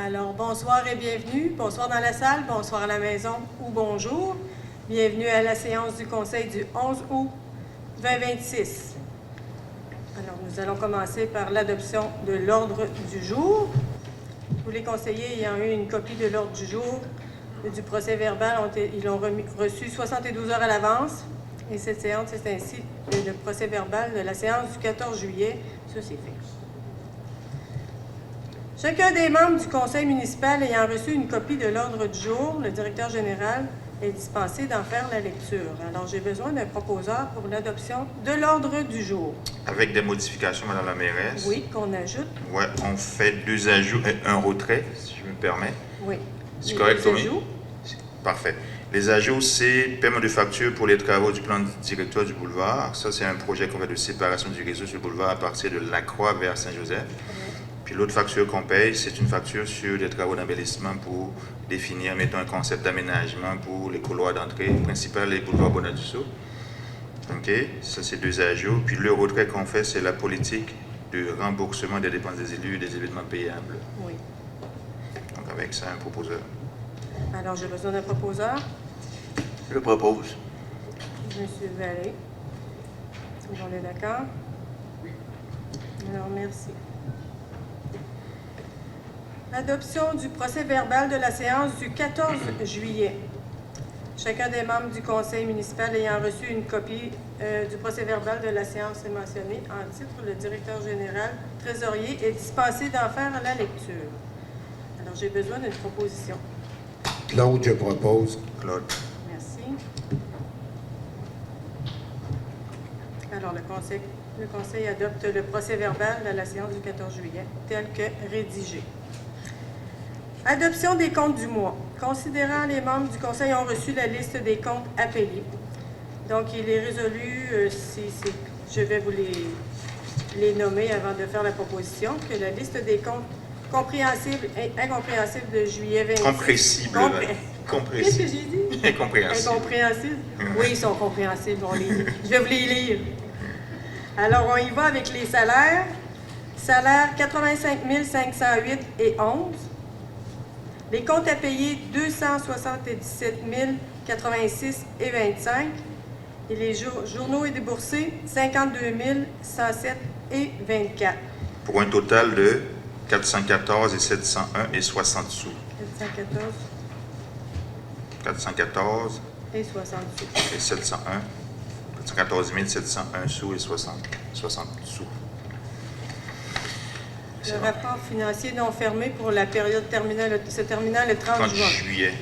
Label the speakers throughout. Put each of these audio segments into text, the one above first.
Speaker 1: Alors, bonsoir et bienvenue. Bonsoir dans la salle, bonsoir à la maison ou bonjour. Bienvenue à la séance du Conseil du 11 août 2026. Alors, nous allons commencer par l'adoption de l'ordre du jour. Tous les conseillers ayant eu une copie de l'ordre du jour du procès-verbal, ils l'ont reçu 72 heures à l'avance. Et cette séance, c'est ainsi le procès-verbal de la séance du 14 juillet. Ça, c'est fait. Chacun des membres du conseil municipal ayant reçu une copie de l'ordre du jour, le directeur général est dispensé d'en faire la lecture. Alors, j'ai besoin d'un proposeur pour l'adoption de l'ordre du jour.
Speaker 2: Avec des modifications, Madame la mairesse.
Speaker 1: Oui, qu'on ajoute.
Speaker 2: Oui, on fait 2 ajouts et un retrait, si je me permets.
Speaker 1: Oui.
Speaker 2: C'est correct, Tommy? Parfait. Les ajouts, c'est paiement de facture pour les travaux du plan directeur du boulevard. Ça, c'est un projet qu'on fait de séparation du réseau sur le boulevard à partir de Lacroix vers Saint-Joseph. Puis l'autre facture qu'on paye, c'est une facture sur des travaux d'embellissement pour définir, mettons, un concept d'aménagement pour les couloirs d'entrée principale et boulevard Bonadusseau. OK, ça c'est 2 ajouts. Puis le retrait qu'on fait, c'est la politique de remboursement des dépenses des élus et des événements payables.
Speaker 1: Oui.
Speaker 2: Donc avec ça, un proposeur.
Speaker 1: Alors, j'ai besoin d'un proposeur.
Speaker 3: Je propose.
Speaker 1: Monsieur Vallée. On est d'accord? Alors, merci. Adoption du procès-verbal de la séance du 14 juillet. Chacun des membres du conseil municipal ayant reçu une copie du procès-verbal de la séance est mentionné en titre. Le directeur général, trésorier, est dispensé d'en faire la lecture. Alors, j'ai besoin d'une proposition.
Speaker 3: Claude, je propose.
Speaker 2: Claude.
Speaker 1: Merci. Alors, le conseil adopte le procès-verbal de la séance du 14 juillet tel que rédigé. Adoption des comptes du mois. Considérant les membres du conseil ont reçu la liste des comptes à payer. Donc, il est résolu, je vais vous les nommer avant de faire la proposition, que la liste des comptes compréhensibles et incompréhensibles de juillet 26.
Speaker 2: Compressible.
Speaker 1: Qu'est-ce que j'ai dit?
Speaker 2: Incompréhensible.
Speaker 1: Incompréhensibles? Oui, ils sont compréhensibles. Je vais vous les lire. Alors, on y va avec les salaires. Salaire 85 508 et 11. Les comptes à payer 277 086 et 25. Et les journaux et déboursés 52 107 et 24.
Speaker 2: Pour un total de 414 et 701 et 60 sous. 414
Speaker 1: et 60 sous.
Speaker 2: Et 701. 414 701 sous et 60 sous.
Speaker 1: Le rapport financier non fermé pour la période se terminant le 30 juin.
Speaker 2: Juillet.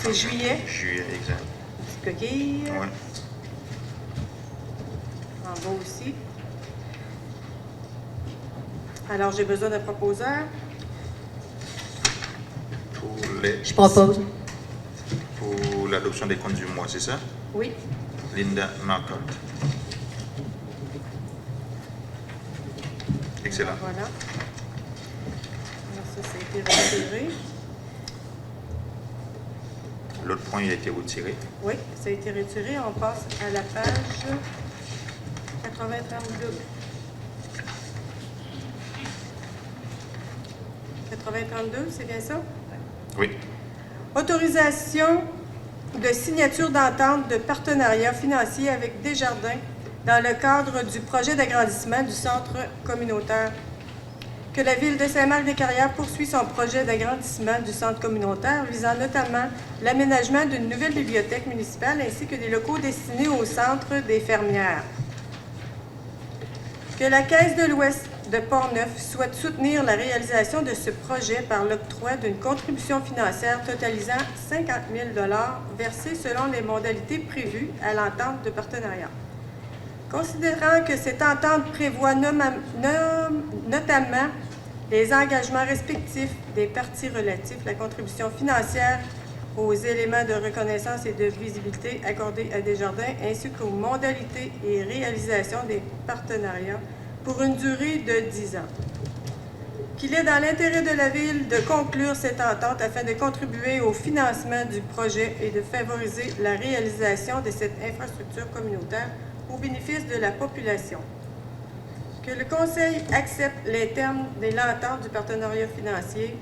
Speaker 1: C'est juillet?
Speaker 2: Juillet, exact.
Speaker 1: Petite coquille.
Speaker 2: Oui.
Speaker 1: En bas aussi. Alors, j'ai besoin d'un proposeur.
Speaker 4: Je propose.
Speaker 2: Pour l'adoption des comptes du mois, c'est ça?
Speaker 1: Oui.
Speaker 2: Linda Marcotte. Excellent.
Speaker 1: Voilà. Alors, ça a été retiré.
Speaker 2: L'autre point, il a été retiré.
Speaker 1: Oui, ça a été retiré. On passe à la page 8032. 8032, c'est bien ça?
Speaker 2: Oui.
Speaker 1: Autorisation de signature d'entente de partenariat financier avec Desjardins dans le cadre du projet d'agrandissement du centre communautaire. Que la Ville de Saint-Marc-des-Carrières poursuit son projet d'agrandissement du centre communautaire visant notamment l'aménagement d'une nouvelle bibliothèque municipale ainsi que des locaux destinés au centre des fermières. Que la Caisse de l'Ouest de Portneuf souhaite soutenir la réalisation de ce projet par l'octroi d'une contribution financière totalisant 50 000 $ versée selon les modalités prévues à l'entente de partenariat. Considérant que cette entente prévoit notamment les engagements respectifs des parties relatifs à la contribution financière aux éléments de reconnaissance et de visibilité accordés à Desjardins ainsi qu'aux modalités et réalisations des partenariats pour une durée de 10 ans. Qu'il est dans l'intérêt de la Ville de conclure cette entente afin de contribuer au financement du projet et de favoriser la réalisation de cette infrastructure communautaire au bénéfice de la population. Que le Conseil accepte les termes de l'entente du partenariat financier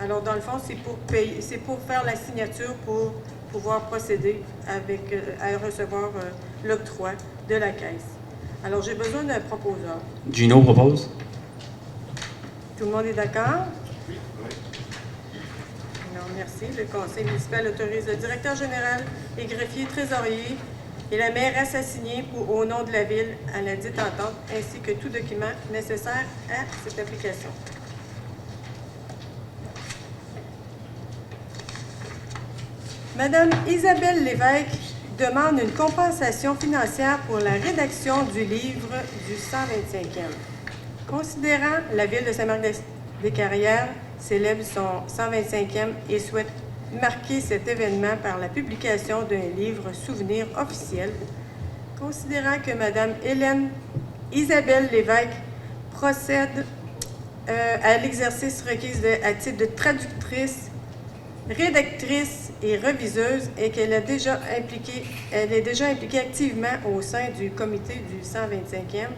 Speaker 1: Alors, dans le fond, c'est pour payer, c'est pour faire la signature pour pouvoir procéder avec, à recevoir l'octroi de la Caisse. Alors, j'ai besoin d'un proposeur.
Speaker 4: Gino propose.
Speaker 1: Tout le monde est d'accord? Alors, merci. Le conseil municipal autorise le directeur général et greffier trésorier et la mairesse assignée au nom de la ville à la dite entente, ainsi que tout document nécessaire à cette application. Madame Isabelle Lévesque demande une compensation financière pour la rédaction du livre du 125e. Considérant la ville de Saint-Marc-des-Carrières célèbre son 125e et souhaite marquer cet événement par la publication d'un livre souvenir officiel, considérant que Mme Hélène Isabelle Lévesque procède à l'exercice requis à titre de traductrice, rédactrice et reviseuse et qu'elle est déjà impliquée activement au sein du comité du 125e,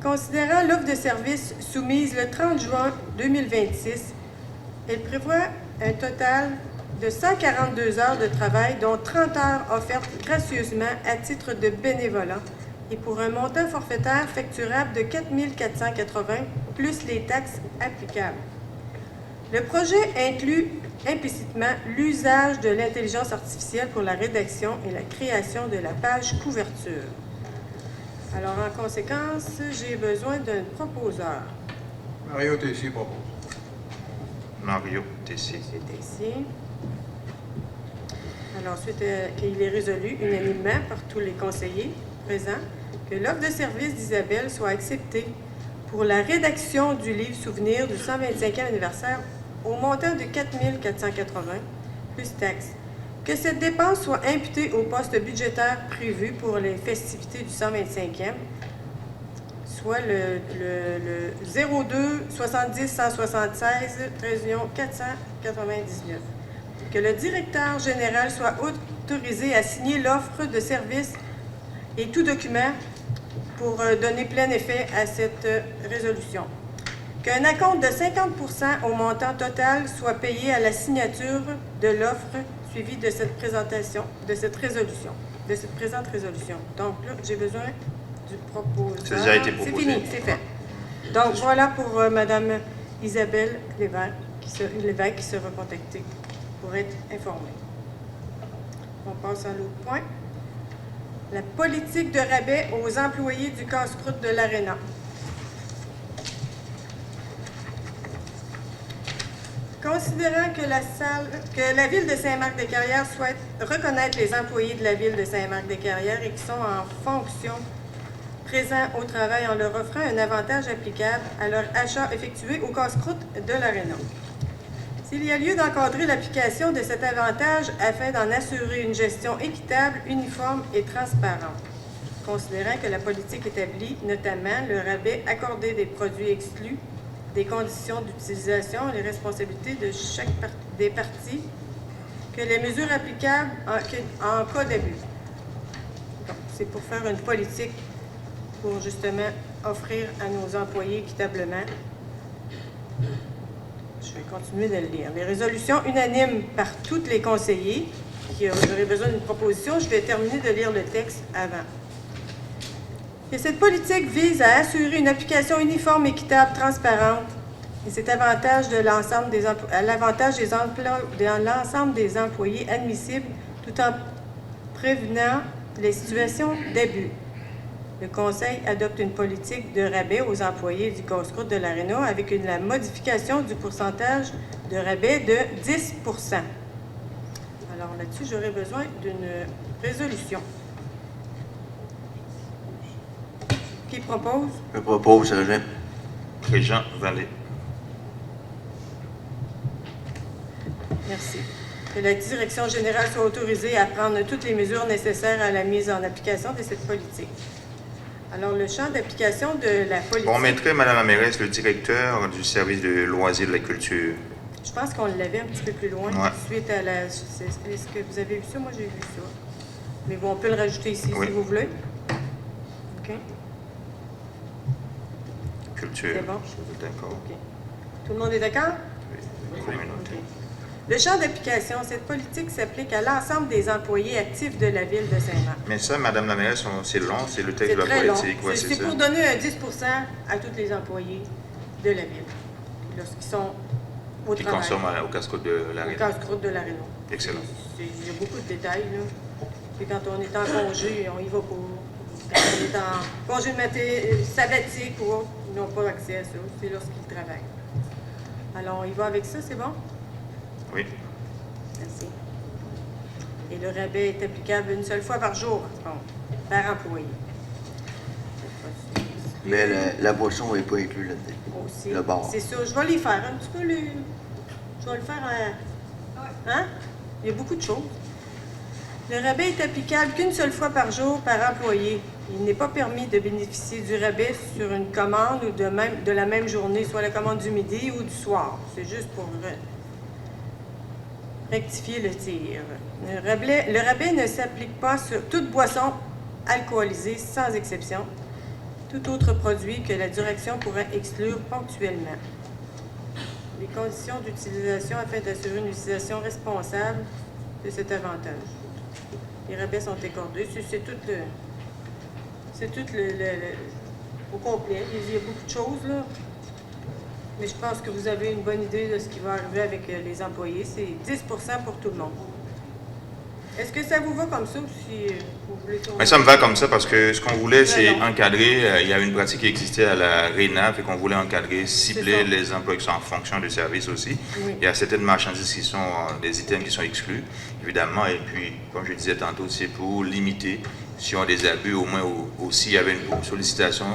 Speaker 1: considérant l'offre de service soumise le 30 juin 2026, elle prévoit un total de 142 heures de travail, dont 30 heures offertes gracieusement à titre de bénévolat et pour un montant forfaitaire facturable de 4 480 plus les taxes applicables. Le projet inclut implicitement l'usage de l'intelligence artificielle pour la rédaction et la création de la page couverture. Alors, en conséquence, j'ai besoin d'un proposeur.
Speaker 3: Mario Tessier propose.
Speaker 2: Mario Tessier.
Speaker 1: Monsieur Tessier. Alors, ensuite, qu'il est résolu unanimement par tous les conseillers présents que l'offre de service d'Isabelle soit acceptée pour la rédaction du livre souvenir du 125e anniversaire au montant de 4 480 plus taxes. Que cette dépense soit imputée au poste budgétaire prévu pour les festivités du 125e, soit le 02 70 176 13 499. Que le directeur général soit autorisé à signer l'offre de service et tout document pour donner plein effet à cette résolution. Qu'un acompte de 50% au montant total soit payé à la signature de l'offre suivie de cette présentation, de cette résolution, de cette présente résolution. Donc là, j'ai besoin du proposeur.
Speaker 2: Ça a déjà été proposé.
Speaker 1: C'est fini, c'est fait. Donc voilà pour Mme Isabelle Lévesque qui sera contactée pour être informée. On passe à l'autre point. La politique de rabais aux employés du casse-croûte de l'Aréna. Considérant que la Ville de Saint-Marc-des-Carrières souhaite reconnaître les employés de la Ville de Saint-Marc-des-Carrières et qui sont en fonction présents au travail en leur offrant un avantage applicable à leur achat effectué au casse-croûte de l'Aréna. S'il y a lieu d'encadrer l'application de cet avantage afin d'en assurer une gestion équitable, uniforme et transparente, considérant que la politique établit, notamment le rabais accordé des produits exclus, des conditions d'utilisation et les responsabilités de chaque des parties, que les mesures applicables en cas d'abus. C'est pour faire une politique pour justement offrir à nos employés équitablement. Je vais continuer de le lire. Les résolutions unanimes par tous les conseillers qui auraient besoin d'une proposition, je vais terminer de lire le texte avant. Et cette politique vise à assurer une application uniforme, équitable, transparente, et c'est avantage de l'ensemble des employés admissibles, tout en prévenant les situations d'abus. Le Conseil adopte une politique de rabais aux employés du casse-croûte de l'Aréna avec la modification du pourcentage de rabais de 10 %. Alors là-dessus, j'aurais besoin d'une résolution. Qui propose?
Speaker 3: Je propose, Régent.
Speaker 2: Régent Vallée.
Speaker 1: Merci. Que la direction générale soit autorisée à prendre toutes les mesures nécessaires à la mise en application de cette politique. Alors, le champ d'application de la politique...
Speaker 2: On mettrait, Madame la mairesse, le directeur du service de loisirs de la culture.
Speaker 1: Je pense qu'on l'avait un petit peu plus loin,
Speaker 2: Ouais.
Speaker 1: suite à la... Est-ce que vous avez vu ça? Moi, j'ai vu ça. Mais bon, on peut le rajouter ici,
Speaker 2: Oui.
Speaker 1: si vous voulez. OK?
Speaker 2: Culture.
Speaker 1: C'est bon.
Speaker 2: Je suis d'accord.
Speaker 1: OK. Tout le monde est d'accord?
Speaker 2: communauté.
Speaker 1: Le champ d'application, cette politique s'applique à l'ensemble des employés actifs de la ville de Saint-Marc.
Speaker 2: Mais ça, Madame la mairesse, c'est long, c'est le texte
Speaker 1: C'est
Speaker 2: de la
Speaker 1: très long.
Speaker 2: politique. Ouais,
Speaker 1: C'est
Speaker 2: ça.
Speaker 1: pour donner un 10 à tous les employés de la ville, lorsqu'ils sont au
Speaker 2: Qui
Speaker 1: travail.
Speaker 2: consomment au casse-croûte de la
Speaker 1: Au
Speaker 2: Réunion.
Speaker 1: casse-croûte de la Réunion.
Speaker 2: Excellent.
Speaker 1: Il y a beaucoup de détails, là. Puis quand on est en congé, on y va pas. Quand on est en congé sabbatique ou autre, ils n'ont pas accès à ça. C'est lorsqu'ils travaillent. Alors, on y va avec ça, c'est bon?
Speaker 2: Oui.
Speaker 1: Merci. Et le rabais est applicable une seule fois par jour, par employé.
Speaker 3: Mais la boisson n'est pas inclue là-dedans.
Speaker 1: Aussi.
Speaker 3: Le bar.
Speaker 1: C'est ça. Je vais les faire un petit peu. Je vais le faire. Hein? Il y a beaucoup de choses. Le rabais est applicable qu'une seule fois par jour par employé. Il n'est pas permis de bénéficier du rabais sur une commande ou de la même journée, soit la commande du midi ou du soir. C'est juste pour rectifier le tir. Le rabais ne s'applique pas sur toute boisson alcoolisée, sans exception. Tout autre produit que la direction pourrait exclure ponctuellement. Les conditions d'utilisation afin d'assurer une utilisation responsable de cet avantage. Les rabais sont accordés. C'est tout au complet. Il y a beaucoup de choses, là. Mais je pense que vous avez une bonne idée de ce qui va arriver avec les employés. C'est 10 pour tout le monde. Est-ce que ça vous va comme ça ou si vous voulez tourner?
Speaker 2: Mais ça me va comme ça parce que ce qu'on voulait, c'est
Speaker 1: non.
Speaker 2: encadrer. Il y a une pratique qui existait à la RENA, et qu'on voulait encadrer, cibler les emplois qui sont en fonction de service aussi.
Speaker 1: Oui.
Speaker 2: Il y a certaines marchandises qui sont des items qui sont exclus, évidemment. Et puis, comme je disais tantôt, c'est pour limiter, si on a des abus, au moins aussi, il y avait une sollicitation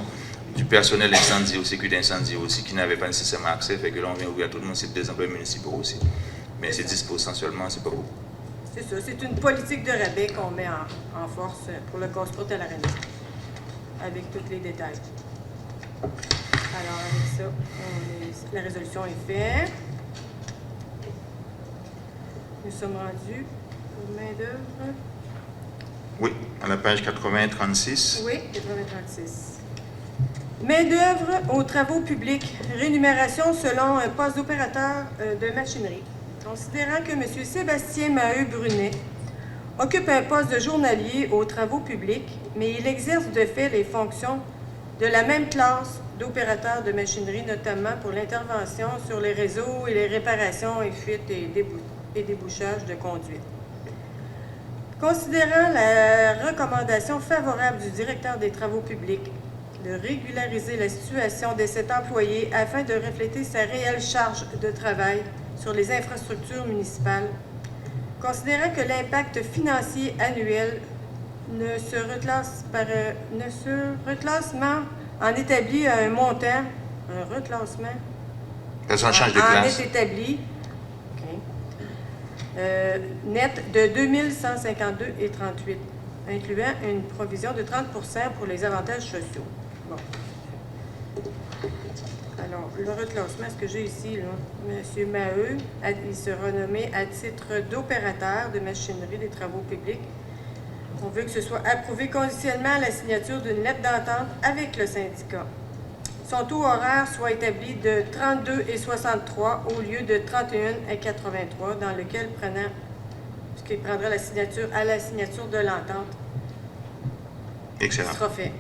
Speaker 2: du personnel incendie, ou sécurité incendie aussi, qui n'avait pas nécessairement accès. Fait que là, on vient ouvrir à tout le monde, c'est des emplois municipaux aussi. Mais c'est 10% seulement, c'est pas beaucoup.
Speaker 1: C'est ça. C'est une politique de rabais qu'on met en force pour le casse-croûte à la Réunion, avec tous les détails. Alors, avec ça, la résolution est faite. Nous sommes rendus aux main-d'œuvre.
Speaker 2: Oui, à la page 80-36.
Speaker 1: Oui, 80-36. Main-d'œuvre aux travaux publics. Rémunération selon un poste d'opérateur de machinerie. Considérant que M. Sébastien Maheu-Brunet occupe un poste de journalier aux travaux publics, mais il exerce de fait les fonctions de la même classe d'opérateur de machinerie, notamment pour l'intervention sur les réseaux et les réparations et fuites et débouchages de conduite. Considérant la recommandation favorable du directeur des travaux publics de régulariser la situation de cet employé afin de refléter sa réelle charge de travail sur les infrastructures municipales, considérant que l'impact financier annuel ne se reclassement en établit un montant, un reclassement
Speaker 2: Personne change de
Speaker 1: en
Speaker 2: classe.
Speaker 1: est établi, net de 2152,38, incluant une provision de 30 pour les avantages sociaux. Bon. Alors, le reclassement, ce que j'ai ici, là, M. Maheu, il sera nommé à titre d'opérateur de machinerie des travaux publics. On veut que ce soit approuvé conditionnellement à la signature d'une lettre d'entente avec le syndicat. Son taux horaire soit établi de 32,63 au lieu de 31,83, dans lequel ce qui prendra la signature à la signature de l'entente.
Speaker 2: Excellent.
Speaker 1: Sera fait.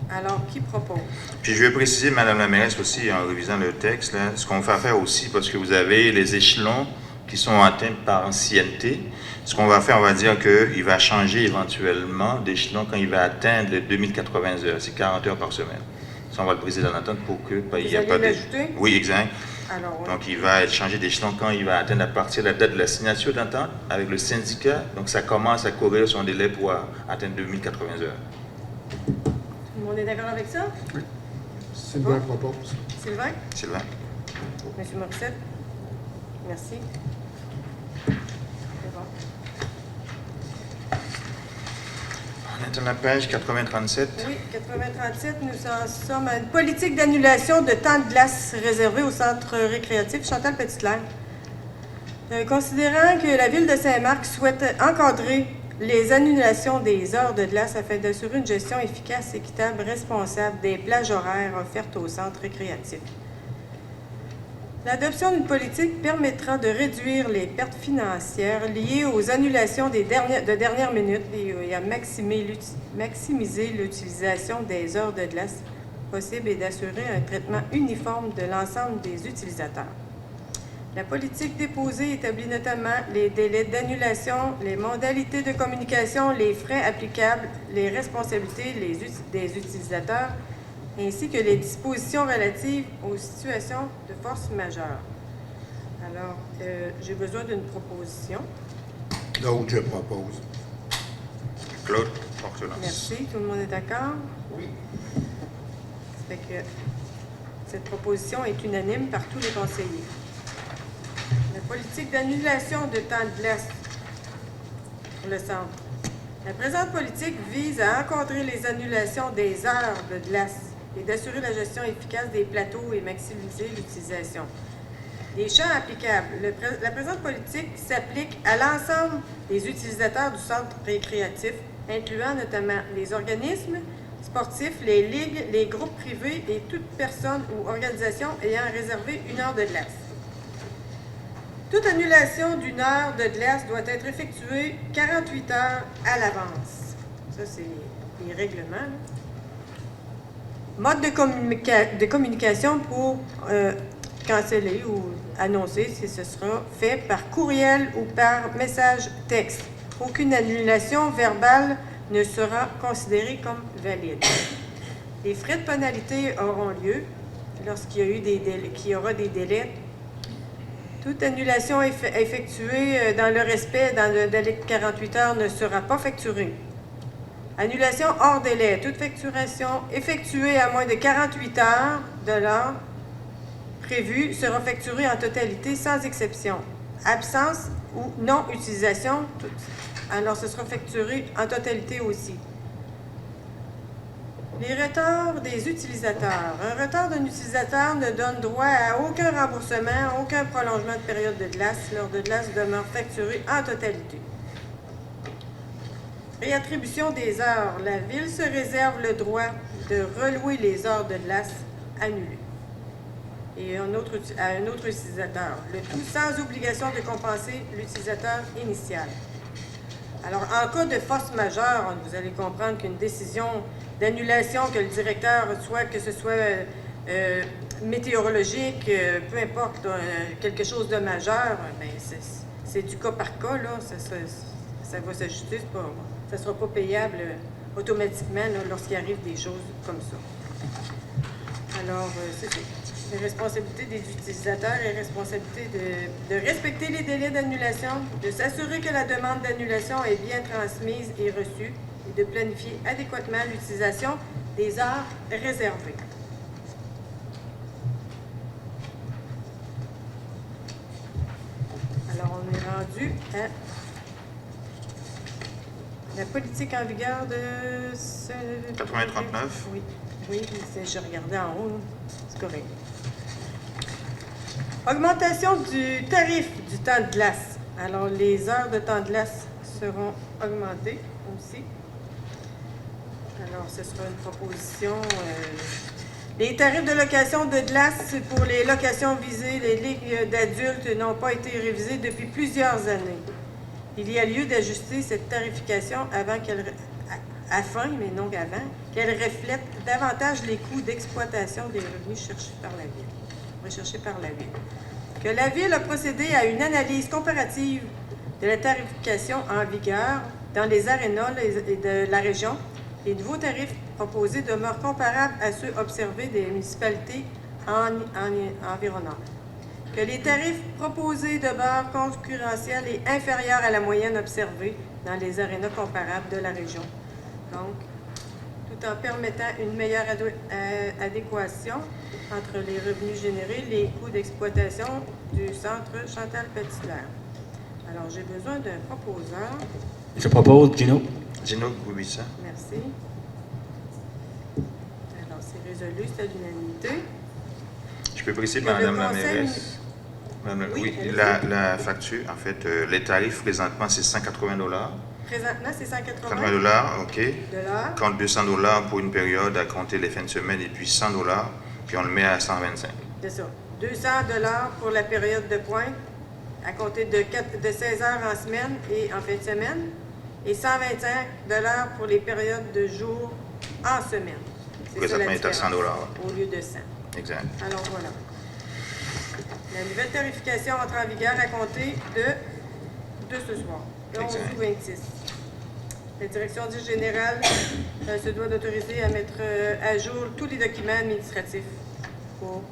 Speaker 1: Alors, qui propose?
Speaker 2: Puis je vais préciser, Madame la mairesse, aussi, en révisant le texte, là, ce qu'on va faire aussi, parce que vous avez les échelons qui sont atteints par ancienneté. Ce qu'on va faire, on va dire qu'il va changer éventuellement d'échelon quand il va atteindre les 2080 heures. C'est 40 heures par semaine. Ça, on va le préciser dans l'entente pour que il n'y a pas de... Oui, exact.
Speaker 1: Alors, oui.
Speaker 2: Donc, il va être changé d'échelon quand il va atteindre à partir de la date de la signature d'entente avec le syndicat. Donc, ça commence à courir son délai pour atteindre 2080 heures.
Speaker 1: Tout le monde est d'accord avec ça?
Speaker 4: Oui. Sylvain propose.
Speaker 1: Sylvain?
Speaker 2: Sylvain?
Speaker 1: Monsieur Morissette? Merci. C'est bon.
Speaker 2: On est à la page 80-37.
Speaker 1: Oui, 80-37, nous en sommes à une politique d'annulation de temps de glace réservé au centre récréatif Chantal Petitclerc. Considérant que la Ville de Saint-Marc souhaite encadrer les annulations des heures de glace afin d'assurer une gestion efficace, équitable, responsable des plages horaires offertes au centre récréatif. L'adoption d'une politique permettra de réduire les pertes financières liées aux annulations de dernière minute et à maximiser l'utilisation des heures de glace possibles et d'assurer un traitement uniforme de l'ensemble des utilisateurs. La politique déposée établit notamment les délais d'annulation, les modalités de communication, les frais applicables, les responsabilités des utilisateurs, ainsi que les dispositions relatives aux situations de force majeure. Alors, j'ai besoin d'une proposition.
Speaker 4: Donc, je propose.
Speaker 2: Claude Portelance.
Speaker 1: Merci. Tout le monde est d'accord?
Speaker 3: Oui.
Speaker 1: Ça fait que cette proposition est unanime par tous les conseillers. La politique d'annulation de temps de glace pour le centre. La présente politique vise à encadrer les annulations des heures de glace et d'assurer la gestion efficace des plateaux et maximiser l'utilisation. Les champs applicables. La présente politique s'applique à l'ensemble des utilisateurs du centre récréatif, incluant notamment les organismes sportifs, les ligues, les groupes privés et toute personne ou organisation ayant réservé une heure de glace. Toute annulation d'une heure de glace doit être effectuée 48 heures à l'avance. Ça, c'est les règlements, là. Mode de communication pour canceller ou annoncer si ce sera fait par courriel ou par message texte. Aucune annulation verbale ne sera considérée comme valide. Les frais de pénalité auront lieu lorsqu'il y a eu qu'il y aura des délais. Toute annulation effectuée dans le respect dans le délai de 48 heures ne sera pas facturée. Annulation hors délai. Toute facturation effectuée à moins de 48 heures de l'heure prévue sera facturée en totalité sans exception. Absence ou non-utilisation, alors ce sera facturé en totalité aussi. Les retards des utilisateurs. Un retard d'un utilisateur ne donne droit à aucun remboursement, aucun prolongement de période de glace. L'heure de glace demeure facturée en totalité. Réattribution des heures. La Ville se réserve le droit de relouer les heures de glace annulées et à un autre utilisateur. Le tout sans obligation de compenser l'utilisateur initial. Alors, en cas de force majeure, vous allez comprendre qu'une décision d'annulation que le directeur reçoit, que ce soit météorologique, peu importe, quelque chose de majeur, bien, c'est du cas par cas, là, ça va s'ajuster, ça ne sera pas payable automatiquement là, lorsqu'il arrive des choses comme ça. Alors, c'est ça. Les responsabilités des utilisateurs et responsabilité de respecter les délais d'annulation, de s'assurer que la demande d'annulation est bien transmise et reçue et de planifier adéquatement l'utilisation des heures réservées. Alors, on est rendu à la politique en vigueur de
Speaker 2: 8039.
Speaker 1: Oui, je regardais en haut, c'est correct. Augmentation du tarif du temps de glace. Alors, les heures de temps de glace seront augmentées aussi. Alors, ce sera une proposition. Les tarifs de location de glace pour les locations visées, les ligues d'adultes n'ont pas été révisés depuis plusieurs années. Il y a lieu d'ajuster cette tarification afin qu'elle reflète davantage les coûts d'exploitation des revenus recherchés par la Ville. Que la Ville a procédé à une analyse comparative de la tarification en vigueur dans les arénas de la région. Les nouveaux tarifs proposés demeurent comparables à ceux observés des municipalités environnantes. Que les tarifs proposés demeurent concurrentiels et inférieurs à la moyenne observée dans les arénas comparables de la région. Donc, tout en permettant une meilleure adéquation entre les revenus générés et les coûts d'exploitation du centre Chantal Petitlair. Alors, j'ai besoin d'un proposeur.
Speaker 5: Je propose Gino.
Speaker 2: Gino Goubissa.
Speaker 1: Merci. Alors, c'est résolu, c'est à l'unanimité.
Speaker 2: Je peux préciser,
Speaker 1: Que le
Speaker 2: Madame la
Speaker 1: conseil-
Speaker 2: mairesse.
Speaker 1: Oui,
Speaker 2: La facture, en fait, les tarifs présentement, c'est 180 $.
Speaker 1: Présentement, c'est 180
Speaker 2: $, OK.
Speaker 1: $.
Speaker 2: Compte 200 $ pour une période à compter les fins de semaine et puis 100 $, puis on le met à 125.
Speaker 1: C'est ça. 200 $ pour la période de pointe, à compter de 16 heures en semaine et en fin de semaine, et 125 $ pour les périodes de jour en semaine. C'est ça la
Speaker 2: Présentement, il est à 100
Speaker 1: différence,
Speaker 2: $.
Speaker 1: au lieu de 100.
Speaker 2: Exact.
Speaker 1: Alors voilà. La nouvelle tarification entre en vigueur à compter de ce soir, le 11
Speaker 2: Exact.
Speaker 1: août 26. La direction du général se doit d'autoriser à mettre à jour tous les documents administratifs pour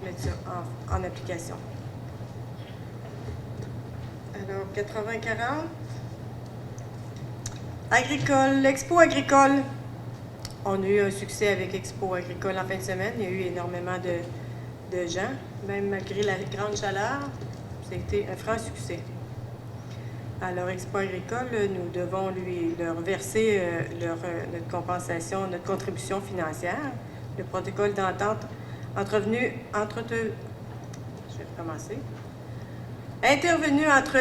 Speaker 1: mettre ça en application. Alors, 80-40. Agricole, l'Expo agricole. On a eu un succès avec Expo agricole en fin de semaine. Il y a eu énormément de gens, même malgré la grande chaleur. C'était un franc succès. Alors, Expo agricole, nous devons leur verser notre compensation, notre contribution financière. Le protocole d'entente intervenu entre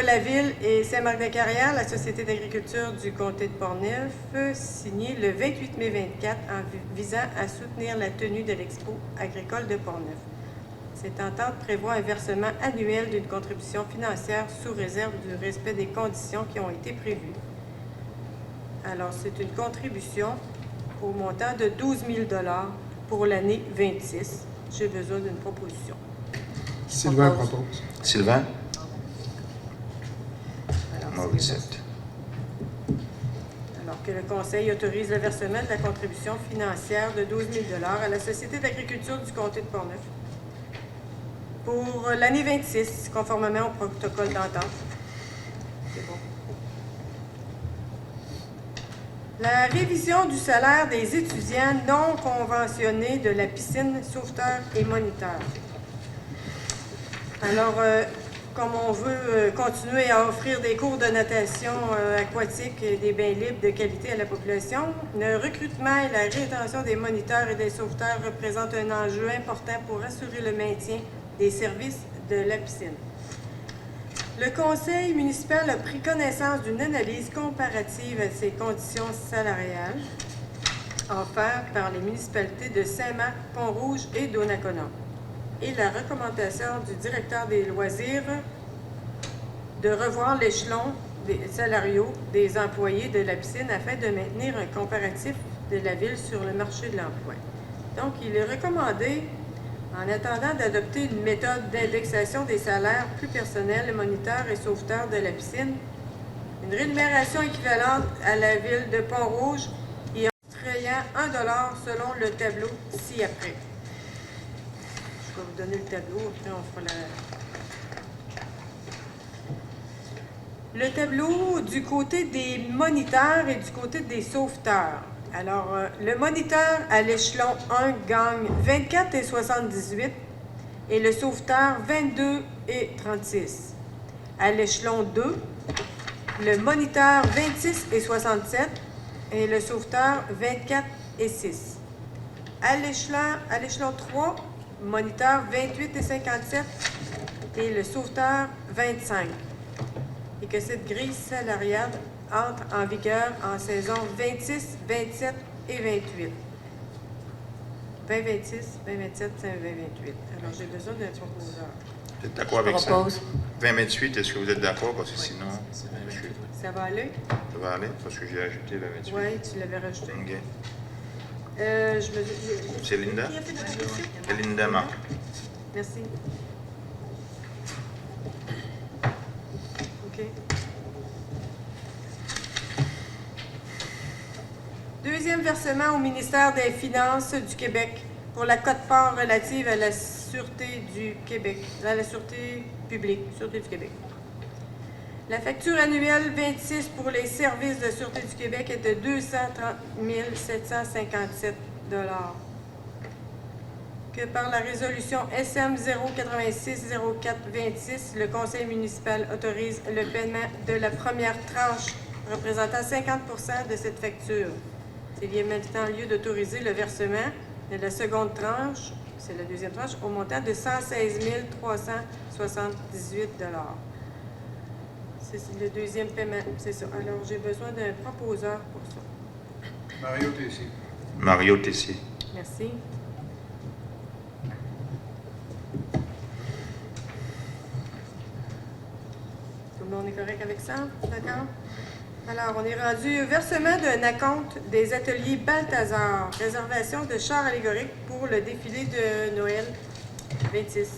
Speaker 1: la Ville et Saint-Marc-de-Carrière, la Société d'agriculture du comté de Portneuf, signé le 28 mai 24 visant à soutenir la tenue de l'Expo agricole de Portneuf. Cette entente prévoit un versement annuel d'une contribution financière sous réserve du respect des conditions qui ont été prévues. Alors, c'est une contribution au montant de 12 000 $ pour l'année 26. J'ai besoin d'une proposition.
Speaker 4: Sylvain propose.
Speaker 2: Sylvain?
Speaker 1: Alors,
Speaker 2: Morissette.
Speaker 1: Alors que le Conseil autorise le versement de la contribution financière de 12 000 $ à la Société d'agriculture du comté de Portneuf pour l'année 26, conformément au protocole d'entente. C'est bon. La révision du salaire des étudiants non conventionnés de la piscine, sauveteurs et moniteurs. Alors, comme on veut continuer à offrir des cours de natation aquatique et des bains libres de qualité à la population, le recrutement et la rétention des moniteurs et des sauveteurs représentent un enjeu important pour assurer le maintien des services de la piscine. Le Conseil municipal a pris connaissance d'une analyse comparative à ces conditions salariales offertes par les municipalités de Saint-Marc, Pont-Rouge et Donnacona et la recommandation du directeur des loisirs de revoir l'échelon salariaux des employés de la piscine afin de maintenir un comparatif de la ville sur le marché de l'emploi. Donc, il est recommandé, en attendant d'adopter une méthode d'indexation des salaires plus personnels, moniteurs et sauveteurs de la piscine, une rémunération équivalente à la ville de Pont-Rouge et en extrayant 1 $ selon le tableau ci-après. Je vais vous donner le tableau, après on fera le tableau du côté des moniteurs et du côté des sauveteurs. Alors, le moniteur à l'échelon 1 gagne 24,78 et le sauveteur 22,36. À l'échelon 2, le moniteur 26,67 et le sauveteur 24,6. À l'échelon 3, moniteur 28,57 et le sauveteur 25. Et que cette grille salariale entre en vigueur en saison 26, 27 et 28. 2026, 2027, 2028. Alors, j'ai besoin d'un proposeur.
Speaker 2: Vous êtes d'accord avec ça? 2028, est-ce que vous êtes d'accord? Parce que sinon,
Speaker 1: Ça va aller?
Speaker 2: ça va aller, parce que j'ai ajouté 2028.
Speaker 1: Oui, tu l'avais rajouté.
Speaker 2: OK.
Speaker 1: Je
Speaker 2: C'est Linda?
Speaker 1: Qui a fait la proposition?
Speaker 2: C'est Linda Marc.
Speaker 1: Merci. OK. Deuxième versement au ministère des Finances du Québec pour la quote-part relative à la Sûreté du Québec, à la Sûreté publique, Sûreté du Québec. La facture annuelle 26 pour les services de Sûreté du Québec est de 230 757 $. Que par la résolution SM 086-04-26, le Conseil municipal autorise le paiement de la première tranche représentant 50 % de cette facture. Il est maintenant lieu d'autoriser le versement de la seconde tranche, c'est la deuxième tranche, au montant de 116 378 $. C'est le deuxième paiement, c'est ça. Alors, j'ai besoin d'un proposeur pour ça.
Speaker 4: Mario Tessier.
Speaker 2: Mario Tessier.
Speaker 1: Merci. correct avec ça? D'accord? Alors, on est rendu versement d'un acompte des ateliers Balthazar, réservation de chars allégoriques pour le défilé de Noël 26.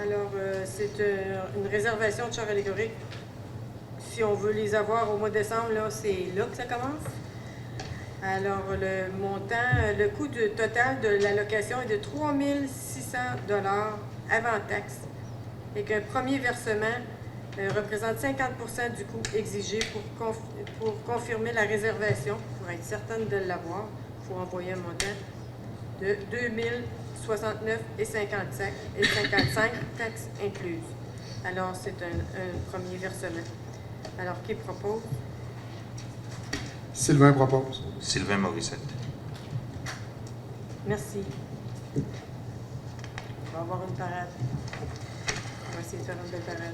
Speaker 1: Alors, c'est une réservation de chars allégoriques. Si on veut les avoir au mois de décembre, là, c'est là que ça commence. Alors, le montant, le coût total de la location est de 3 600 $ avant taxe et qu'un premier versement représente 50 du coût exigé pour confirmer la réservation. Pour être certaine de l'avoir, il faut envoyer un montant de 2 069,55 taxes incluses. Alors, c'est un premier versement. Alors, qui propose?
Speaker 4: Sylvain propose.
Speaker 2: Sylvain Morissette.
Speaker 1: Merci. On va avoir une parade. On va essayer de faire une belle parade.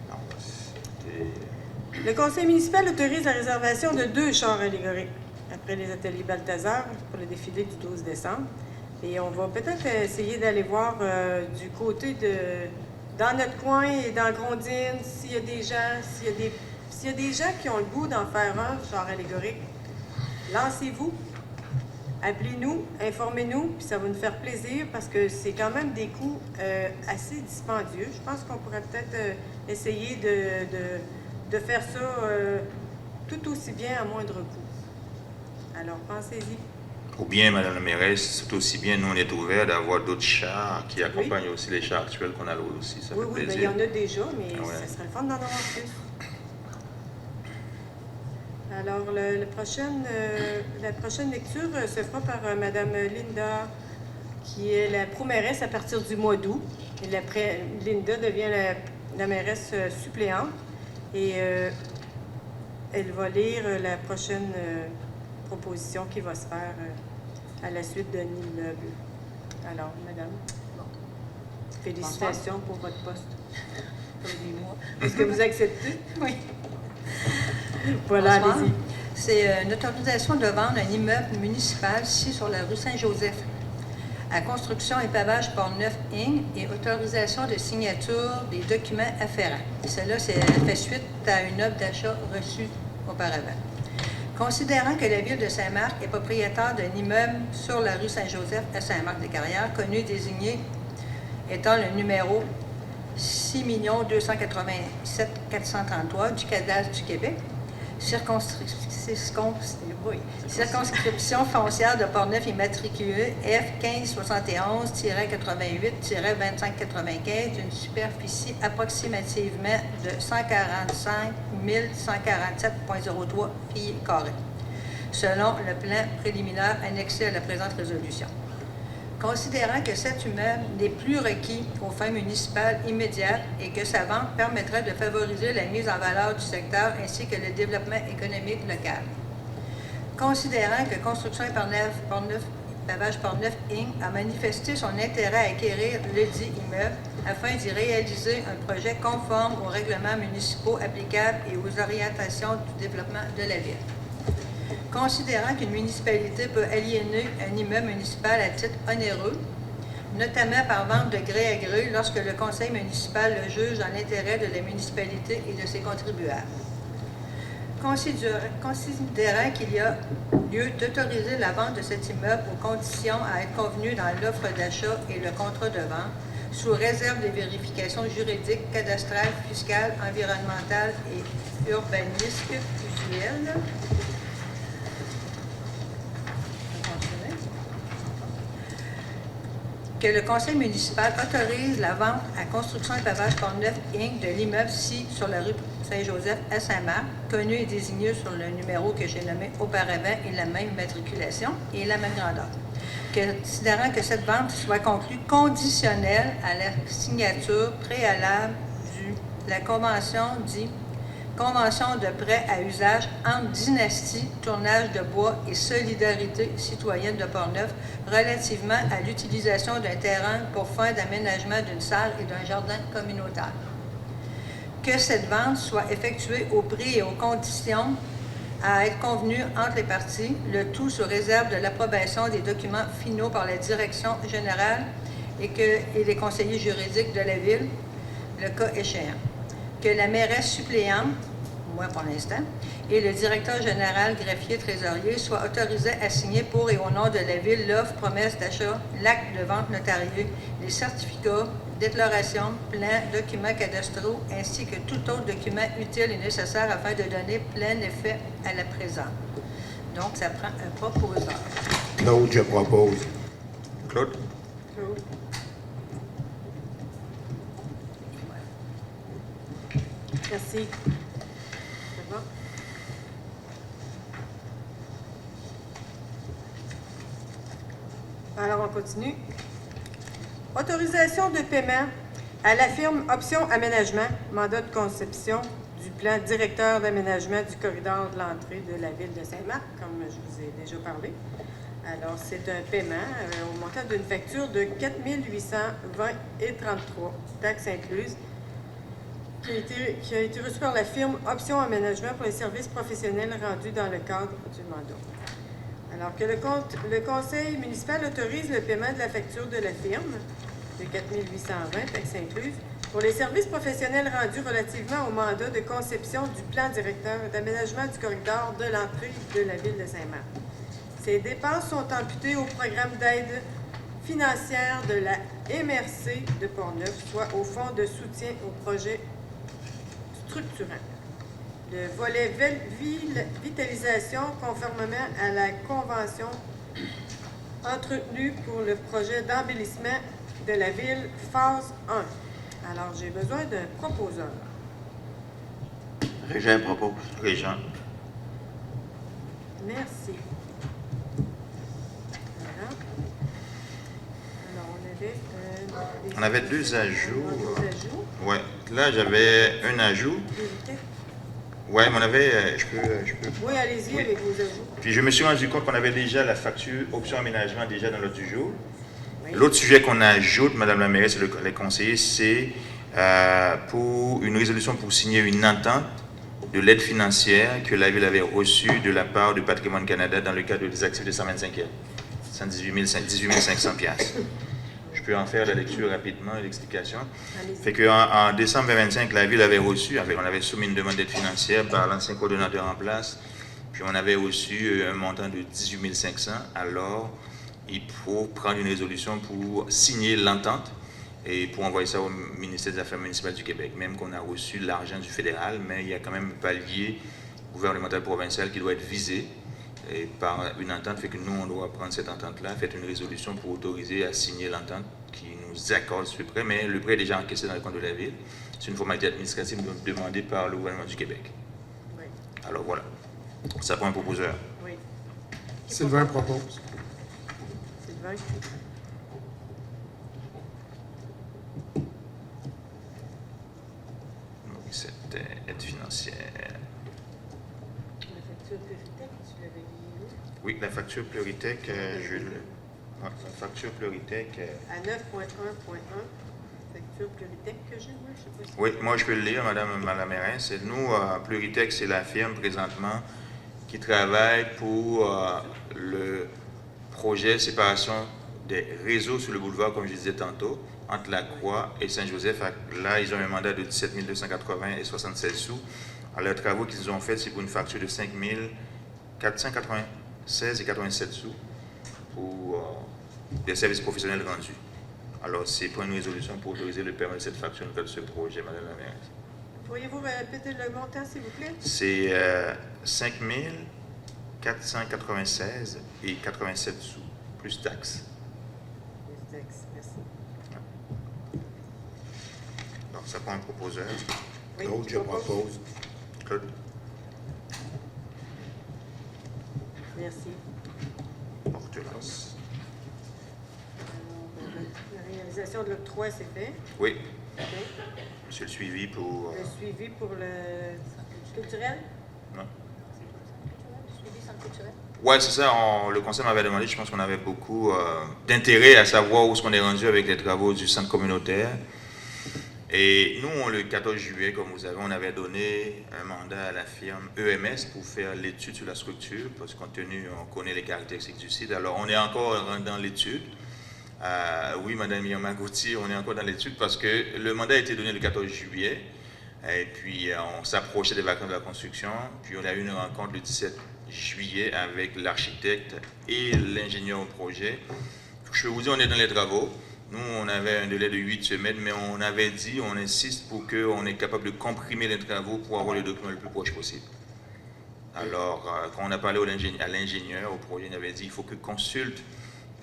Speaker 2: Non, c'était-
Speaker 1: Le conseil municipal autorise la réservation de 2 chars allégoriques après les ateliers Balthazar pour le défilé du 12 décembre. Et on va peut-être essayer d'aller voir du côté dans notre coin et dans Grondines, s'il y a des gens, s'il y a des gens qui ont le goût d'en faire un char allégorique, lancez-vous. Appelez-nous, informez-nous, puis ça va nous faire plaisir parce que c'est quand même des coûts assez dispendieux. Je pense qu'on pourrait peut-être essayer de faire ça tout aussi bien à moindre coût. Alors, pensez-y.
Speaker 2: Ou bien, Madame la mairesse, c'est aussi bien, nous, on est ouvert d'avoir d'autres chars qui accompagnent aussi les chars actuels qu'on a là aussi. Ça
Speaker 1: Oui,
Speaker 2: fait
Speaker 1: oui, bien, il y
Speaker 2: plaisir.
Speaker 1: en a déjà, mais
Speaker 2: Ouais.
Speaker 1: ça serait le fun d'en avoir plus. Alors, la prochaine lecture se fera par Mme Linda, qui est la pro-mairesse à partir du mois d'août. Et Linda devient la mairesse suppléante. Et elle va lire la prochaine proposition qui va se faire à la suite d'un immeuble. Alors, Madame, félicitations pour votre poste. Est-ce que vous acceptez?
Speaker 6: Oui.
Speaker 1: Voilà,
Speaker 6: Bonsoir.
Speaker 1: allez-y.
Speaker 6: C'est une autorisation de vendre un immeuble municipal ici sur la rue Saint-Joseph, à construction et pavage Port-Neuf Inc. et autorisation de signature des documents afférents. Cela fait suite à une offre d'achat reçue auparavant. Considérant que la ville de Saint-Marc est propriétaire d'un immeuble sur la rue Saint-Joseph à Saint-Marc-des-Carrières, connu et désigné étant le numéro 6 287 433 du cadastre du Québec, circonscription foncière de Port-Neuf immatriculée F1571-88-2595 d'une superficie approximativement de 145 147,03 pieds carrés, selon le plan préliminaire annexé à la présente résolution. Considérant que cet immeuble n'est plus requis aux fins municipales immédiates et que sa vente permettrait de favoriser la mise en valeur du secteur ainsi que le développement économique local. Considérant que Construction et Pavage Port-Neuf Inc. a manifesté son intérêt à acquérir ledit immeuble afin d'y réaliser un projet conforme aux règlements municipaux applicables et aux orientations du développement de la ville. Considérant qu'une municipalité peut aliéner un immeuble municipal à titre onéreux, notamment par vente de gré à gré lorsque le conseil municipal le juge dans l'intérêt de la municipalité et de ses contribuables. Considérant qu'il y a lieu d'autoriser la vente de cet immeuble aux conditions à être convenues dans l'offre d'achat et le contrat de vente, sous réserve des vérifications juridiques, cadastrales, fiscales, environnementales et urbanistes usuelles. Que le conseil municipal autorise la vente à Construction et Pavage Port-Neuf Inc. de l'immeuble ci sur la rue Saint-Joseph à Saint-Marc, connu et désigné sur le numéro que j'ai nommé auparavant et la même matriculation et la même grandeur. Considérant que cette vente soit conclue conditionnelle à la signature préalable de la convention dite Convention de prêt à usage entre Dynastie, Tournage de bois et Solidarité citoyenne de Port-Neuf relativement à l'utilisation d'un terrain pour fin d'aménagement d'une salle et d'un jardin communautaire. Que cette vente soit effectuée au prix et aux conditions à être convenues entre les parties, le tout sous réserve de l'approbation des documents finaux par la direction générale et les conseillers juridiques de la ville, le cas échéant. que la mairesse suppléante, moi pour l'instant, et le directeur général, greffier, trésorier soient autorisés à signer pour et au nom de la Ville l'offre, promesse d'achat, l'acte de vente notarié, les certificats, déclarations, plans, documents cadastraux, ainsi que tout autre document utile et nécessaire afin de donner plein effet à la présente. Donc, ça prend un proposeur.
Speaker 4: Claude, je propose.
Speaker 2: Claude?
Speaker 1: Claude. Merci. C'est bon? Alors, on continue. Autorisation de paiement à la firme Option Aménagement, mandat de conception du plan directeur d'aménagement du corridor de l'entrée de la ville de Saint-Marc, comme je vous ai déjà parlé. Alors, c'est un paiement au montant d'une facture de 4 820,33 taxes incluses, qui a été reçu par la firme Option Aménagement pour les services professionnels rendus dans le cadre du mandat. Alors que le conseil municipal autorise le paiement de la facture de la firme de 4 820, taxes incluses, pour les services professionnels rendus relativement au mandat de conception du plan directeur d'aménagement du corridor de l'entrée de la ville de Saint-Marc. Ces dépenses sont imputées au programme d'aide financière de la MRC de Portneuf, soit au fonds de soutien aux projets structurants. Le volet vitalisation, conformément à la convention entretenue pour le projet d'embellissement de la ville, phase 1. Alors, j'ai besoin d'un proposeur.
Speaker 3: Régent propose.
Speaker 2: Régent.
Speaker 1: Merci. Voilà. Alors,
Speaker 2: On avait deux ajouts.
Speaker 1: Deux ajouts.
Speaker 2: Ouais. Là, j'avais un ajout. Ouais, mais on avait... je peux...
Speaker 1: Oui, allez-y
Speaker 2: Oui.
Speaker 1: avec vos ajouts.
Speaker 2: Puis je me suis rendu compte qu'on avait déjà la facture option aménagement déjà dans l'ordre du jour.
Speaker 1: Oui.
Speaker 2: L'autre sujet qu'on ajoute, Madame la mairesse et les conseillers, c'est pour une résolution pour signer une entente de l'aide financière que la ville avait reçue de la part du Patrimoine Canada dans le cadre des activités 125e. 118 500 piastres. Je peux en faire la lecture rapidement et l'explication.
Speaker 1: Allez-y.
Speaker 2: Fait qu'en décembre 2025, la ville avait reçu, on avait soumis une demande d'aide financière par l'ancien coordonnateur en place, puis on avait reçu un montant de 18 500. Alors, il faut prendre une résolution pour signer l'entente et pour envoyer ça au ministère des Affaires municipales du Québec, même qu'on a reçu l'argent du fédéral, mais il y a quand même un palier gouvernemental provincial qui doit être visé et par une entente, fait que nous, on doit prendre cette entente-là, faire une résolution pour autoriser à signer l'entente qui nous accorde ce prêt, mais le prêt est déjà encaissé dans le compte de la ville. C'est une formalité administrative demandée par le gouvernement du Québec.
Speaker 1: Oui.
Speaker 2: Alors voilà, ça prend un proposeur.
Speaker 1: Oui.
Speaker 4: Sylvain propose.
Speaker 1: Sylvain.
Speaker 2: Oui, cette aide financière.
Speaker 1: La facture Pleuritech, tu l'avais dit où?
Speaker 2: Oui, la facture Pleuritech, la facture Pleuritech.
Speaker 1: À 9.1.1, facture Pleuritech que j'ai, moi, je sais pas si...
Speaker 2: Oui, moi je peux le lire, Madame la mairesse. Et nous, Pleuritech, c'est la firme présentement qui travaille pour le projet séparation des réseaux sur le boulevard, comme je disais tantôt, entre la Croix et Saint-Joseph. Là, ils ont un mandat de 17 280 et 76 sous. Alors, les travaux qu'ils ont faits, c'est pour une facture de 5 496 et 87 sous pour des services professionnels rendus. Alors, c'est pour une résolution pour autoriser le paiement de cette facture dans le cadre de ce projet, Madame la mairesse.
Speaker 1: Pourriez-vous répéter le montant, s'il vous plaît?
Speaker 2: C'est 5 496 et 87 sous, plus taxes.
Speaker 1: Merci.
Speaker 2: Donc, ça prend un proposeur.
Speaker 1: Oui,
Speaker 4: Claude, je propose.
Speaker 2: Claude?
Speaker 1: Merci.
Speaker 2: Portelance.
Speaker 1: La réalisation de l'octroi, c'est fait.
Speaker 2: Oui,
Speaker 1: OK.
Speaker 2: c'est le suivi pour...
Speaker 1: Le suivi pour le culturel?
Speaker 2: non.
Speaker 6: Suivi centre culturel.
Speaker 2: Ouais, c'est ça. Le conseil m'avait demandé, je pense qu'on avait beaucoup d'intérêt à savoir où est-ce qu'on est rendu avec les travaux du centre communautaire. Et nous, le 14 juillet, comme vous savez, on avait donné un mandat à la firme EMS pour faire l'étude sur la structure, parce qu'on connaît les caractéristiques du site. Alors, on est encore dans l'étude. Oui, Madame Irma Gauthier, on est encore dans l'étude parce que le mandat a été donné le 14 juillet. Et puis, on s'approchait des vacances de la construction. Puis, on a eu une rencontre le 17 juillet avec l'architecte et l'ingénieur au projet. Je peux vous dire, on est dans les travaux. Nous, on avait un délai de 8 semaines, mais on avait dit, on insiste pour qu'on est capable de comprimer les travaux pour avoir le document le plus proche possible. Alors, quand on a parlé à l'ingénieur au projet, il avait dit, il faut que consulte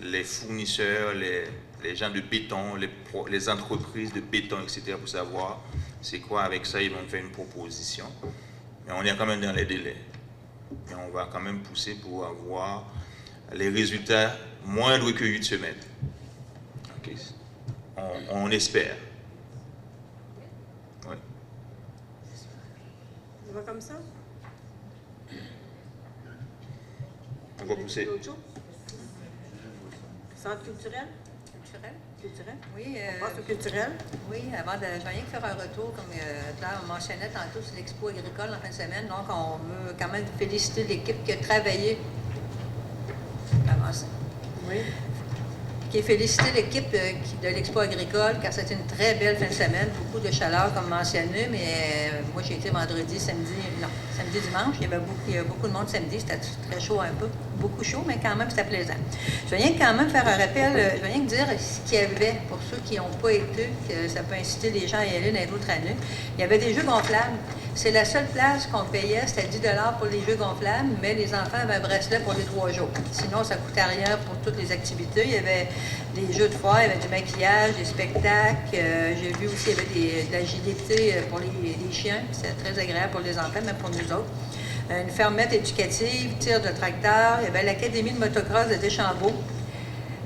Speaker 2: les fournisseurs, les gens de béton, les entreprises de béton, etc., pour savoir c'est quoi. Avec ça, ils vont faire une proposition. Mais on est quand même dans les délais. Et on va quand même pousser pour avoir les résultats moindres que 8 semaines. Okay. On espère. Ouais.
Speaker 1: On va comme ça?
Speaker 2: On va pousser.
Speaker 1: D'autres choses? Centre culturel?
Speaker 6: Culturel?
Speaker 1: Culturel?
Speaker 6: Oui,
Speaker 1: On passe au culturel.
Speaker 6: oui, avant de, je vais rien que faire un retour, comme Claire mentionnait tantôt, c'est l'expo agricole en fin de semaine. Donc, on veut quand même féliciter l'équipe qui a travaillé. Avancez.
Speaker 1: Oui.
Speaker 6: Qui a félicité l'équipe de l'Expo agricole, car c'était une très belle fin de semaine, beaucoup de chaleur comme mentionné, mais moi j'ai été vendredi, samedi, dimanche, il y avait beaucoup de monde samedi, c'était très chaud un peu, beaucoup chaud, mais quand même c'était plaisant. Je vais rien que quand même faire un rappel, je vais rien que dire ce qu'il y avait pour ceux qui n'ont pas été, que ça peut inciter les gens à y aller dans d'autres années. Il y avait des jeux gonflables. C'est la seule place qu'on payait, c'était 10 $ pour les jeux gonflables, mais les enfants avaient un bracelet pour les 3 jours. Sinon, ça ne coûtait rien pour toutes les activités. Il y avait des jeux de foire, il y avait du maquillage, des spectacles. J'ai vu aussi, il y avait de l'agilité pour les chiens. C'était très agréable pour les enfants, même pour nous autres. Une fermette éducative, tir de tracteur. Il y avait l'Académie de motocross de Deschambault.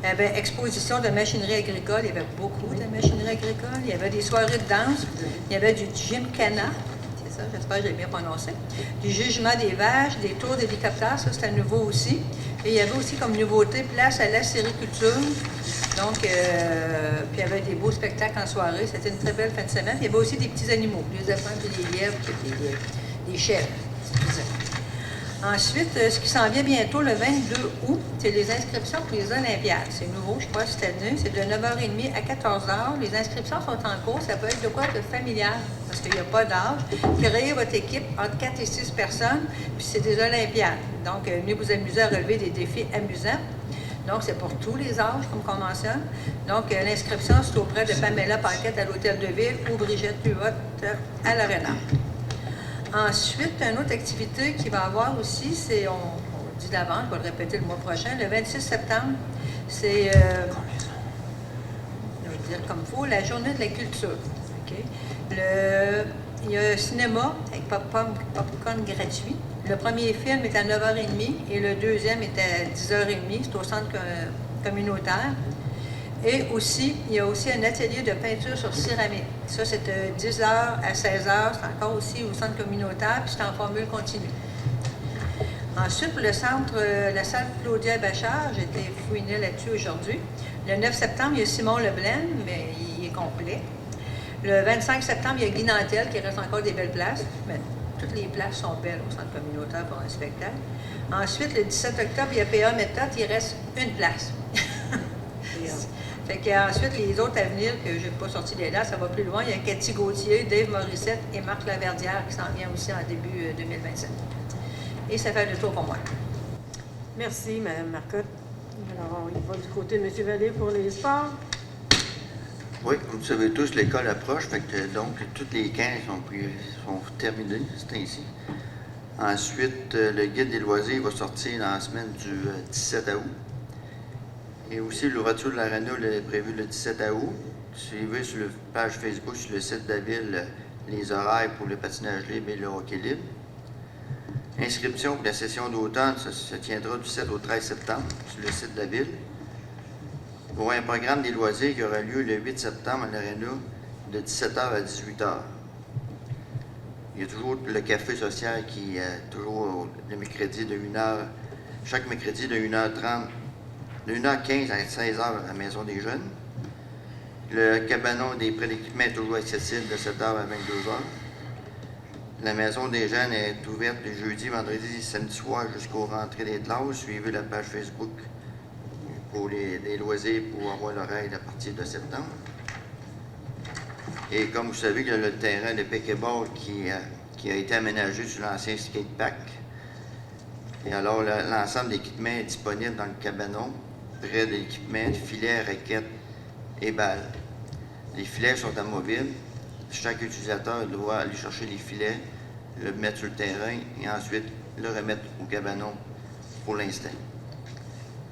Speaker 6: Il y avait exposition de machinerie agricole. Il y avait beaucoup de machinerie agricole. Il y avait des soirées de danse. Il y avait du gymkhana. J'espère que j'ai bien prononcé. Du jugement des vaches, des tours d'hélicoptère, ça c'était nouveau aussi. Et il y avait aussi comme nouveauté place à la sériculture. Donc, puis il y avait des beaux spectacles en soirée. C'était une très belle fin de semaine. Il y avait aussi des petits animaux, des éléphants, des lièvres, des chèvres. Ensuite, ce qui s'en vient bientôt, le 22 août, c'est les inscriptions pour les Olympiades. C'est nouveau, je crois, cette année. C'est de 9h30 à 14h. Les inscriptions sont en cours. Ça peut être de quoi de familial, parce qu'il n'y a pas d'âge. Créez votre équipe entre 4 et 6 personnes, puis c'est des Olympiades. Donc, venez vous amuser à relever des défis amusants. Donc, c'est pour tous les âges, comme on mentionne. Donc, l'inscription, c'est auprès de Pamela Paquette à l'Hôtel de Ville ou Brigitte Puot à l'Arena. Ensuite, une autre activité qu'il va y avoir aussi, c'est, on dit d'avant, je vais le répéter le mois prochain, le 26 septembre, c'est, je vais dire comme il faut, la journée de la culture. Okay? Il y a un cinéma avec popcorn gratuit. Le premier film est à 9h30 et le deuxième est à 10h30. C'est au centre communautaire. Et aussi, il y a aussi un atelier de peinture sur céramique. Ça, c'est de 10h à 16h. C'est encore aussi au centre communautaire, puis c'est en formule continue. Ensuite, pour le centre, la salle Claudia Bachard, j'ai été fouinée là-dessus aujourd'hui. Le 9 septembre, il y a Simon Leblanc, mais il est complet. Le 25 septembre, il y a Guy Nantel, qui reste encore des belles places. Mais toutes les places sont belles au centre communautaire pour un spectacle. Ensuite, le 17 octobre, il y a PA Méthode, il reste une place. Fait qu'ensuite, les autres à venir, que je n'ai pas sorti les dates, ça va plus loin. Il y a Cathy Gauthier, Dave Morissette et Marc Laverdière qui s'en vient aussi en début 2027. Et ça fait le tour pour moi.
Speaker 1: Merci, Mme Marcotte. Alors, il va du côté de M. Vallée pour les sports.
Speaker 3: Oui, comme vous savez tous, l'école approche, fait que, donc toutes les 15 sont terminées, c'est ainsi. Ensuite, le guide des loisirs va sortir dans la semaine du 17 août. Et aussi, l'ouverture de l'aréna est prévue le 17 août. Suivez sur la page Facebook, sur le site de la ville, les horaires pour le patinage libre et le hockey libre. Inscription pour la session d'automne, ça se tiendra du 7 au 13 septembre sur le site de la ville. Pour un programme des loisirs qui aura lieu le 8 septembre à l'aréna de 17h à 18h. Il y a toujours le café social qui est toujours le mercredi de 1h, chaque mercredi de 1h30. De 1h15 à 16h à la Maison des Jeunes. Le cabanon des prêts d'équipement est toujours accessible de 7h à 22h. La Maison des Jeunes est ouverte le jeudi, vendredi, samedi soir jusqu'aux rentrées des classes. Suivez la page Facebook pour les loisirs pour avoir l'horaire à partir de septembre. Et comme vous savez, il y a le terrain de Pekeball qui a été aménagé sur l'ancien skatepark. Et alors, l'ensemble de l'équipement est disponible dans le cabanon, près de l'équipement, filets, raquettes et balles. Les filets sont amovibles. Chaque utilisateur doit aller chercher les filets, le mettre sur le terrain et ensuite le remettre au cabanon pour l'instant.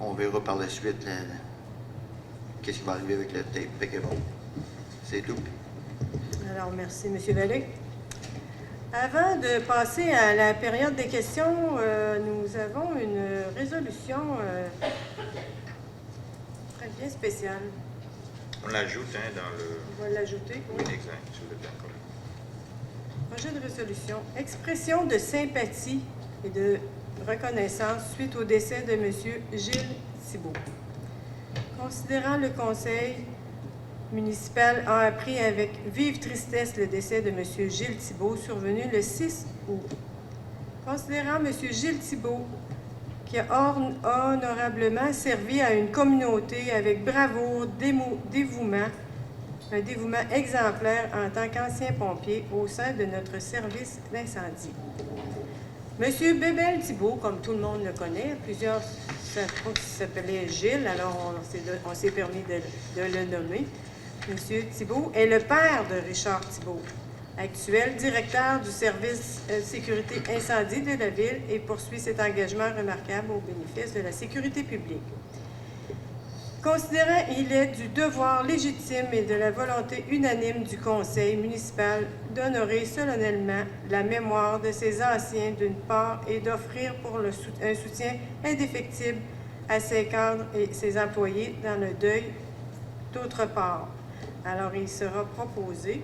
Speaker 3: On verra par la suite qu'est-ce qui va arriver avec le Pekeball. C'est tout.
Speaker 1: Alors, merci, M. Vallée. Avant de passer à la période des questions, nous avons une résolution très bien spéciale.
Speaker 2: On l'ajoute dans le...
Speaker 1: On va l'ajouter.
Speaker 2: Oui, exact, sur le plan commun.
Speaker 1: Projet de résolution. Expression de sympathie et de reconnaissance suite au décès de M. Gilles Thibault. Considérant le conseil municipal a appris avec vive tristesse le décès de M. Gilles Thibault survenu le 6 août. Considérant M. Gilles Thibault qui a honorablement servi à une communauté avec bravoure, dévouement, un dévouement exemplaire en tant qu'ancien pompier au sein de notre service d'incendie. M. Bébel Thibault, comme tout le monde le connaît, plusieurs s'appelaient Gilles, alors on s'est permis de le nommer. M. Thibault est le père de Richard Thibault, actuel directeur du service sécurité incendie de la ville et poursuit cet engagement remarquable au bénéfice de la sécurité publique. Considérant il est du devoir légitime et de la volonté unanime du conseil municipal d'honorer solennellement la mémoire de ses anciens d'une part et d'offrir pour un soutien indéfectible à ses cadres et ses employés dans le deuil d'autre part. Alors, il sera proposé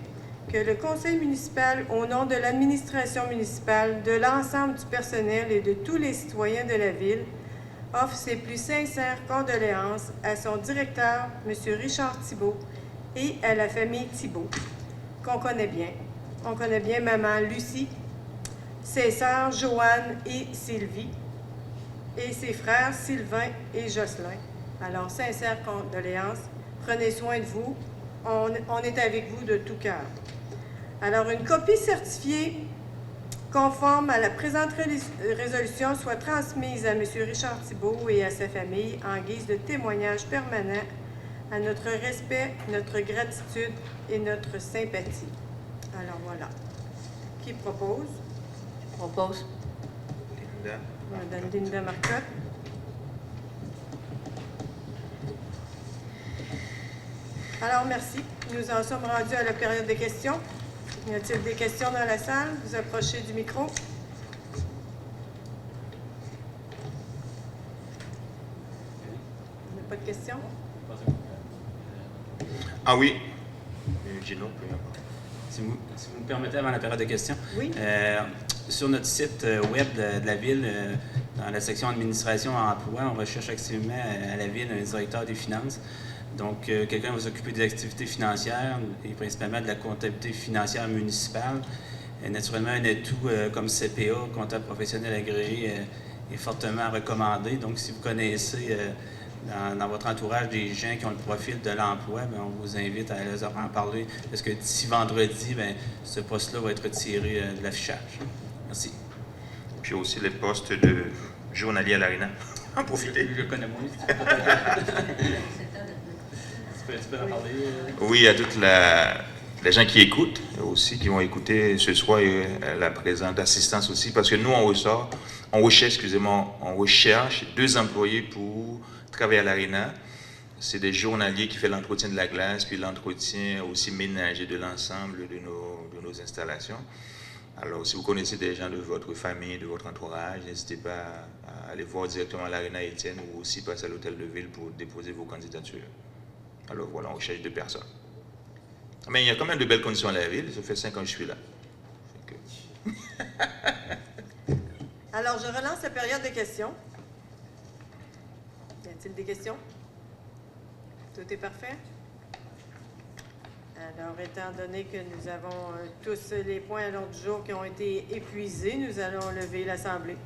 Speaker 1: que le conseil municipal, au nom de l'administration municipale, de l'ensemble du personnel et de tous les citoyens de la ville, offre ses plus sincères condoléances à son directeur, M. Richard Thibault, et à la famille Thibault, qu'on connaît bien. On connaît bien maman Lucie, ses sœurs Joanne et Sylvie, et ses frères Sylvain et Jocelyn. Alors, sincères condoléances, prenez soin de vous, on est avec vous de tout cœur. Alors, une copie certifiée conforme à la présente résolution soit transmise à M. Richard Thibault et à sa famille en guise de témoignage permanent à notre respect, notre gratitude et notre sympathie. Alors voilà. Qui propose?
Speaker 6: Je propose.
Speaker 2: Linda.
Speaker 1: Madame Linda Marcotte. Alors, merci. Nous en sommes rendus à la période des questions. Y a-t-il des questions dans la salle? Vous approchez du micro. Il n'y a pas de questions?
Speaker 2: Ah oui. Gino,
Speaker 5: Si vous me permettez, avant la période de questions.
Speaker 1: Oui.
Speaker 5: Sur notre site web de la ville, dans la section administration et emploi, on recherche activement à la ville un directeur des finances. Donc, quelqu'un va s'occuper des activités financières et principalement de la comptabilité financière municipale. Naturellement, un atout comme CPA, comptable professionnel agréé, est fortement recommandé. Donc, si vous connaissez dans votre entourage des gens qui ont le profil de l'emploi, on vous invite à leur en parler parce que d'ici vendredi, ce poste-là va être retiré de l'affichage. Merci.
Speaker 2: Puis aussi les postes de journalier à l'ARENA. En profiter.
Speaker 5: Je le connais moins. Tu peux en parler?
Speaker 2: Oui, à toutes les gens qui écoutent, aussi qui vont écouter ce soir, et la présente assistance aussi, parce que nous, on recherche 2 employés pour travailler à l'ARENA. C'est des journaliers qui font l'entretien de la glace, puis l'entretien aussi ménager de l'ensemble de nos installations. Alors, si vous connaissez des gens de votre famille, de votre entourage, n'hésitez pas à aller voir directement à l'ARENA Étienne ou aussi passer à l'hôtel de ville pour déposer vos candidatures. Alors voilà, on recherche 2 personnes. Mais il y a quand même de belles conditions à la ville. Ça fait 5 ans que je suis là.
Speaker 1: Alors, je relance la période de questions. Y a-t-il des questions? Tout est parfait? Alors, étant donné que nous avons tous les points à l'ordre du jour qui ont été épuisés, nous allons lever l'Assemblée.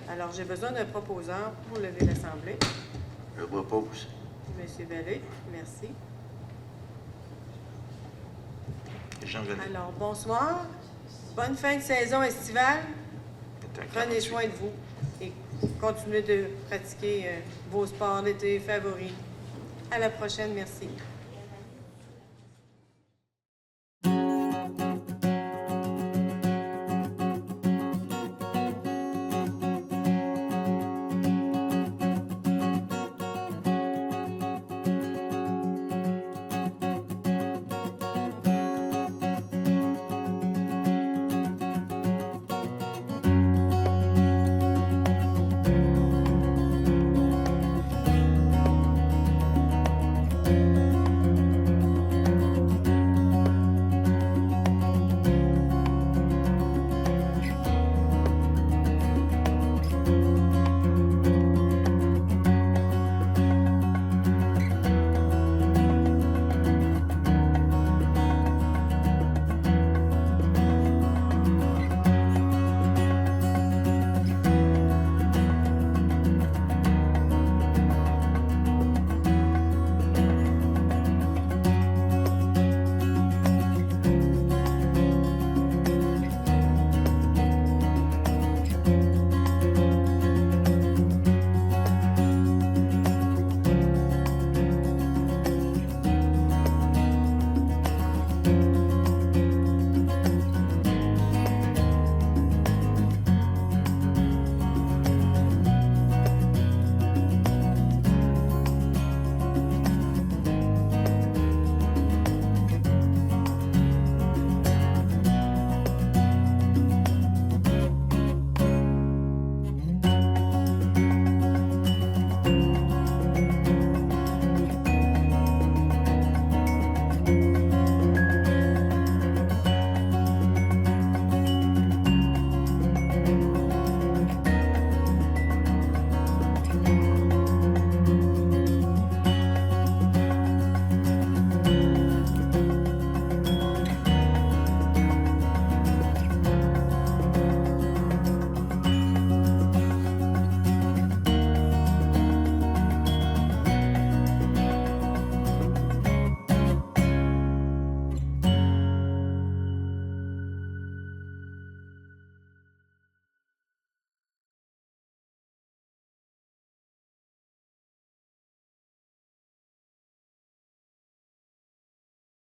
Speaker 1: Alors, j'ai besoin d'un proposeur pour lever l'Assemblée.
Speaker 3: Je propose.
Speaker 1: Monsieur Vallée, merci.
Speaker 2: Jean Venet.
Speaker 1: Alors, bonsoir. Bonne fin de saison estivale. Prenez
Speaker 2: 48.
Speaker 1: soin de vous et continuez de pratiquer vos sports d'été favoris. À la prochaine. Merci.